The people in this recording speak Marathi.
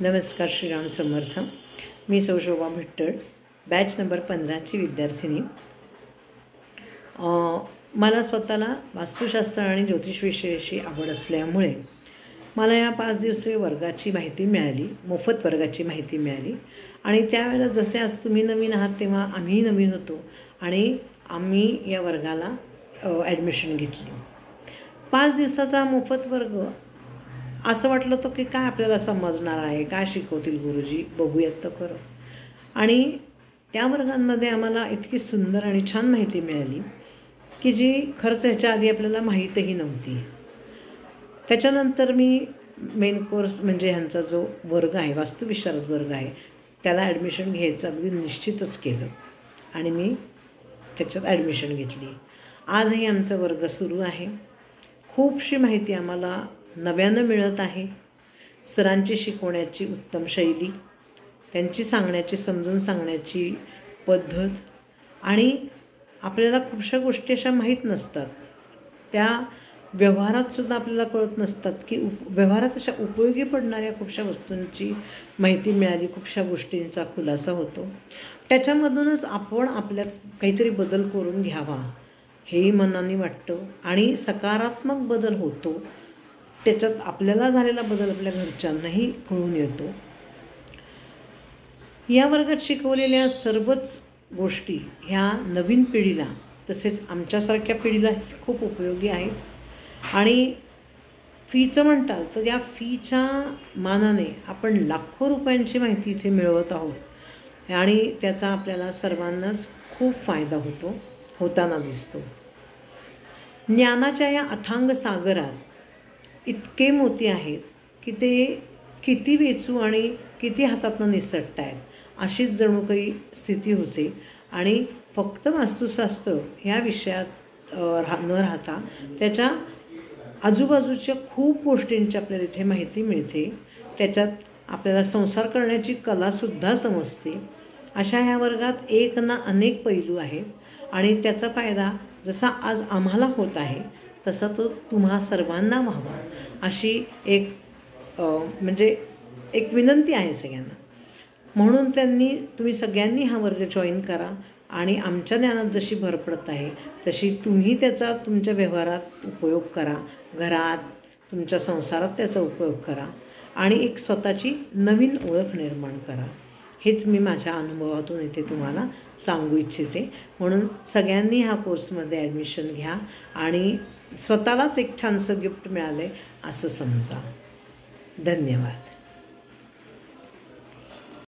नमस्कार, श्रीराम समर्थ। मी सौ शोभा भट्टळ, बॅच नंबर 15ची विद्यार्थिनी। मला स्वतःला वास्तुशास्त्र आणि ज्योतिष विषयाची आवड असल्यामुळे मला या 5 दिवसीय वर्गाची माहिती मिळाली, मोफत वर्गाची माहिती मिळाली। आणि त्यावेळेला जसे आज तुम्ही नवीन आहात तेव्हा आम्ही नवीन होतो आणि आम्ही या वर्गाला ॲडमिशन घेतली। 5 दिवसाचा मोफत वर्ग असं वाटलं होतं की काय आपल्याला समजणार आहे, काय शिकवतील गुरुजी, बघूयात तर खरं। आणि त्या वर्गांमध्ये आम्हाला इतकी सुंदर आणि छान माहिती मिळाली की जी खरंच ह्याच्या आधी आपल्याला माहीतही नव्हती। त्याच्यानंतर मी मेन कोर्स म्हणजे ह्यांचा जो वर्ग आहे, वास्तुविशारद वर्ग आहे, त्याला ॲडमिशन घ्यायचं अगदी निश्चितच केलं आणि मी त्याच्यात ॲडमिशन घेतली। आजही आमचा वर्ग सुरू आहे। खूपशी माहिती आम्हाला नव्यानं मिळत आहे। सरांची शिकवण्याची उत्तम शैली, त्यांची सांगण्याची, समजून सांगण्याची पद्धत, आणि आपल्याला खूपशा गोष्टी अशा माहीत नसतात, त्या व्यवहारातसुद्धा आपल्याला कळत नसतात की व्यवहारात अशा उपयोगी पडणाऱ्या खूपशा वस्तूंची माहिती मिळाली, खूपशा गोष्टींचा खुलासा होतो। त्याच्यामधूनच आपण आपल्यात काहीतरी बदल करून घ्यावा हेही मनाने वाटतं आणि सकारात्मक बदल होतो। त्याच्यात आपल्याला झालेला बदल आपल्या घरच्यांनाही कळून येतो। या वर्गात शिकवलेल्या सर्वच गोष्टी ह्या नवीन पिढीला तसेच आमच्यासारख्या पिढीलाही खूप उपयोगी आहेत। आणि फीचं म्हणताल तर या फीच्या मानाने आपण लाखो रुपयांची माहिती इथे मिळवत आहोत आणि त्याचा आपल्याला सर्वांनाच खूप फायदा होताना दिसतो। ज्ञानाच्या या अथांग सागरात इतके मोती आहेत की ते किती वेचू आणि किती हातातनं निसटत आहेत अशीच जणू काही स्थिती होते। आणि फक्त वास्तुशास्त्र ह्या विषयात न राहता त्याच्या आजूबाजूच्या खूप गोष्टींची आपल्याला इथे माहिती मिळते। त्याच्यात आपल्याला संसार करण्याची कलासुद्धा समजते। अशा ह्या वर्गात एक ना अनेक पैलू आहेत आणि त्याचा फायदा जसा आज आम्हाला होत आहे तसा तो तुम्हा सर्वांना व्हावा अशी एक म्हणजे एक विनंती आहे सगळ्यांना। म्हणून तुम्ही सगळ्यांनी हा वर्ग जॉईन करा आणि आमच्या ज्ञानात जशी भर पडत आहे तशी तुम्ही त्याचा तुमच्या व्यवहारात उपयोग करा, घरात, तुमच्या संसारात त्याचा उपयोग करा आणि एक स्वतःची नवीन ओळख निर्माण करा। हेच मी माझ्या अनुभवातून इथे तुम्हाला सांगू इच्छिते। म्हणून सगळ्यांनी ह्या कोर्समध्ये ॲडमिशन घ्या आणि स्वतःलाच एक छानसं गिफ्ट मिळालं आहे असं समजा। धन्यवाद।